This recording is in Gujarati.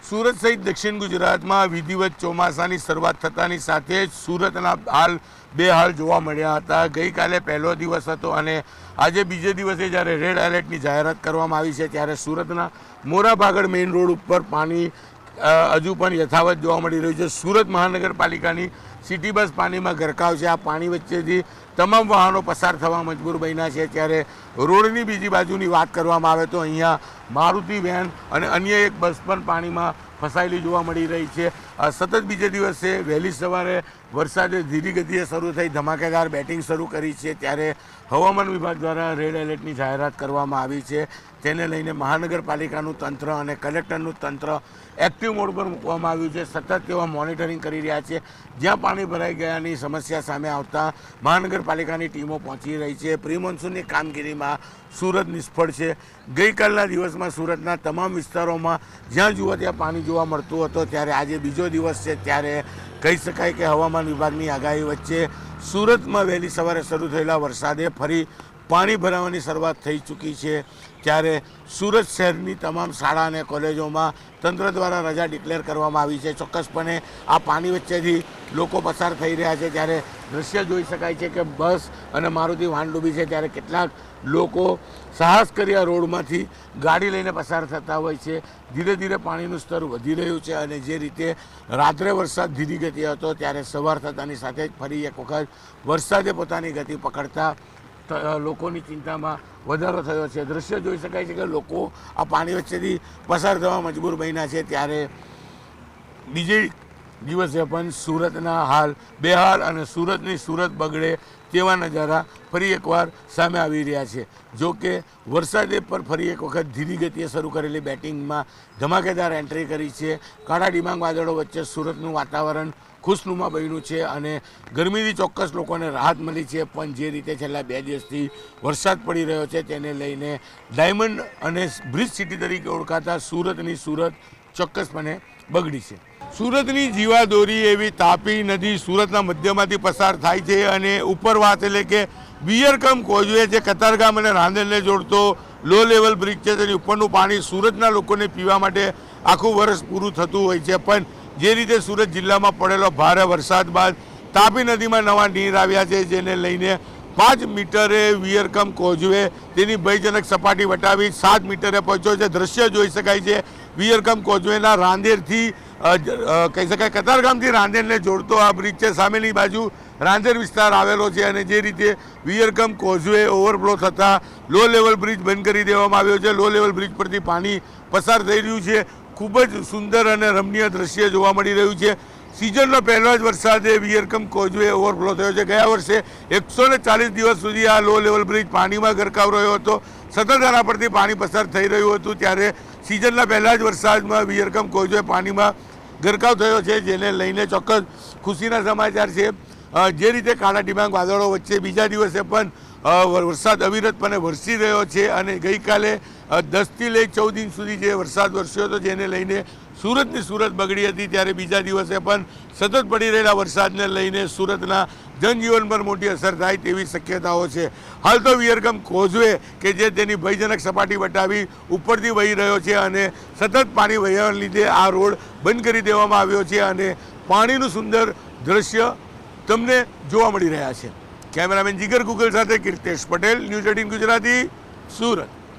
સુરત સહિત દક્ષિણ ગુજરાતમાં વિધિવત ચોમાસાની શરૂઆત થતાની સાથે જ સુરતના હાલ બેહાલ જોવા મળ્યા હતા। ગઈકાલે પહેલો દિવસ હતો અને આજે બીજે દિવસે જ્યારે રેડ એલર્ટની જાહેરાત કરવામાં આવી છે ત્યારે સુરતના મોરાભાગળ મેઇન રોડ ઉપર પાણી હજુ પણ યથાવત જોવા મળી રહ્યું છે। સુરત મહાનગરપાલિકાની સિટી બસ પાણીમાં ગરકાવ છે। આ પાણી વચ્ચેથી તમામ વાહનો પસાર થવા મજબૂર બન્યા છે। ત્યારે રોડની બીજી બાજુની વાત કરવામાં આવે તો અહીંયા મારુતિ વેન અને અન્ય એક બસ પણ પાણીમાં ફસાયેલી જોવા મળી રહી છે। સતત બીજે દિવસે વહેલી સવારે વરસાદે ધીરી ગતિએ શરૂ થઈ ધમાકેદાર બેટિંગ શરૂ કરી છે ત્યારે હવામાન વિભાગ દ્વારા રેડ એલર્ટની જાહેરાત કરવામાં આવી છે। તેને લઈને મહાનગરપાલિકાનું તંત્ર અને કલેક્ટરનું તંત્ર એક્ટિવ મોડ પર મૂકવામાં આવ્યું છે। સતત તેઓ મોનિટરિંગ કરી રહ્યા છે। જ્યાં પાણી ભરાઈ ગયાની સમસ્યા સામે આવતા મહાનગરપાલિકાની ટીમો પહોંચી રહી છે। પ્રી મોન્સૂનની કામગીરીમાં સુરત નિષ્ફળ છે। ગઈકાલના દિવસમાં સુરતના તમામ વિસ્તારોમાં જ્યાં જુઓ ત્યાં પાણી જોવા મળતું હતું ત્યારે આજે બીજો દિવસ છે ત્યારે કહી શકાય કે હવામાન વિભાગની આગાહી વચ્ચે સુરતમાં વહેલી સવારે શરૂ થયેલા વરસાદે ફરી પાણી ભરાવાની શરૂઆત થઈ ચૂકી છે। ત્યારે સુરત શહેરની તમામ શાળા અને કોલેજોમાં તંત્ર દ્વારા રજા ડિક્લેર કરવામાં આવી છે। ચોક્કસપણે આ પાણી વચ્ચેથી લોકો પસાર થઈ રહ્યા છે ત્યારે દ્રશ્ય જોઈ શકાય છે કે બસ અને મારુતિ વાન ડૂબી છે ત્યારે કેટલાક લોકો સાહસ કરી આ રોડમાંથી ગાડી લઈને પસાર થતા હોય છે। ધીરે ધીરે પાણીનું સ્તર વધી રહ્યું છે અને જે રીતે રાત્રે વરસાદ ધીરી ગતિ હતો ત્યારે સવાર થતાની સાથે જ ફરી એક વખત વરસાદે પોતાની ગતિ પકડતા લોકોની ચિંતામાં વધારો થયો છે। દ્રશ્ય જોઈ શકાય છે કે લોકો આ પાણી વચ્ચેથી પસાર થવા મજબૂર બન્યા છે ત્યારે બીજે દિવસે પણ સુરતના હાલ બેહાલ અને સુરતની સુરત બગડે તેવા નજારા ફરી એકવાર સામે આવી રહ્યા છે। જો કે વરસાદે પર ફરી એક વખત ધીરી ગતિએ શરૂ કરેલી બેટિંગમાં ધમાકેદાર એન્ટ્રી કરી છે। કાળા ડિબાંગ વાદળો વચ્ચે સુરતનું વાતાવરણ ખુશનુમા બન્યું છે અને ગરમીથી ચોક્કસ લોકોને રાહત મળી છે। પણ જે રીતે છેલ્લા 2 દિવસથી વરસાદ પડી રહ્યો છે તેને લઈને ડાયમંડ અને બ્રિજ સિટી તરીકે ઓળખાતા સુરતની સુરત ચોક્કસપણે બગડી છે। સુરતની જીવાદોરી એવી તાપી નદી સુરતના મધ્યમાંથી પસાર થાય છે અને ઉપરવાસ એટલે કે વિયરકમ કોઝવે જે કતારગામ અને રાંદેરને જોડતો લો લેવલ બ્રિજ છે તેની ઉપરનું પાણી સુરતના લોકોને પીવા માટે આખું વર્ષ પૂરું થતું હોય છે। પણ જે રીતે સુરત જિલ્લામાં પડેલો ભારે વરસાદ બાદ તાપી નદીમાં નવા નીર આવ્યા છે જેને લઈને 5 મીટરે વિયરકમ કોઝવે તેની ભયજનક સપાટી વટાવી 7 મીટરે પહોંચ્યો છે। દ્રશ્ય જોઈ શકાય છે વિયરકમ કોઝવેના રાંદેરથી કહી શકાય કતારગામથી રાંદેરને જોડતો આ બ્રિજ છે। સામેની બાજુ રાંદેર વિસ્તાર આવેલો છે અને જે રીતે વિયરકમ કોઝવે ઓવરફ્લો થતાં લો લેવલ બ્રિજ બંધ કરી દેવામાં આવ્યો છે। લો લેવલ બ્રિજ પરથી પાણી પસાર થઈ રહ્યું છે। ખૂબ જ સુંદર અને રમણીય દ્રશ્ય જોવા મળી રહ્યું છે। સિઝનનો પહેલો જ વરસાદે વિયરકમ કોઝવે ઓવરફ્લો થયો છે। ગયા વર્ષે 140 દિવસ સુધી આ લો લેવલ બ્રિજ પાણીમાં ગરકાવ રહ્યો હતો। સતત આના પરથી પાણી પસાર થઈ રહ્યું હતું ત્યારે સિઝનના પહેલા જ વરસાદમાં વિયરકમ કોઝવે પાણીમાં ગરકાવ થયો છે જેને લઈને ચોક્કસ ખુશીના સમાચાર છે। જે રીતે કાળા ડિબાંગ વાદળો વચ્ચે બીજા દિવસે પણ વરસાદ અવિરતપણે વરસી રહ્યો છે અને ગઈકાલે 10થી લઈ 14 ઇંચ સુધી જે વરસાદ વરસ્યો હતો જેને લઈને સુરતની સુરત બગડી હતી ત્યારે બીજા દિવસે પણ સતત પડી રહેલા વરસાદને લઈને સુરતના જનજીવન પર મોટી અસર થાય તેવી શક્યતાઓ છે। હાલ તો વિયરકમ કોઝવે કે જે તેની ભયજનક સપાટી વટાવી ઉપરથી વહી રહ્યો છે અને સતત પાણી વહેવાને લીધે આ રોડ બંધ કરી દેવામાં આવ્યો છે અને પાણીનું સુંદર દ્રશ્ય તમને જોવા મળી રહ્યા છે। કેમેરામેન જીગર ગુગલ સાથે કીર્તેશ પટેલ, ન્યૂઝ 18 ગુજરાતી, સુરત।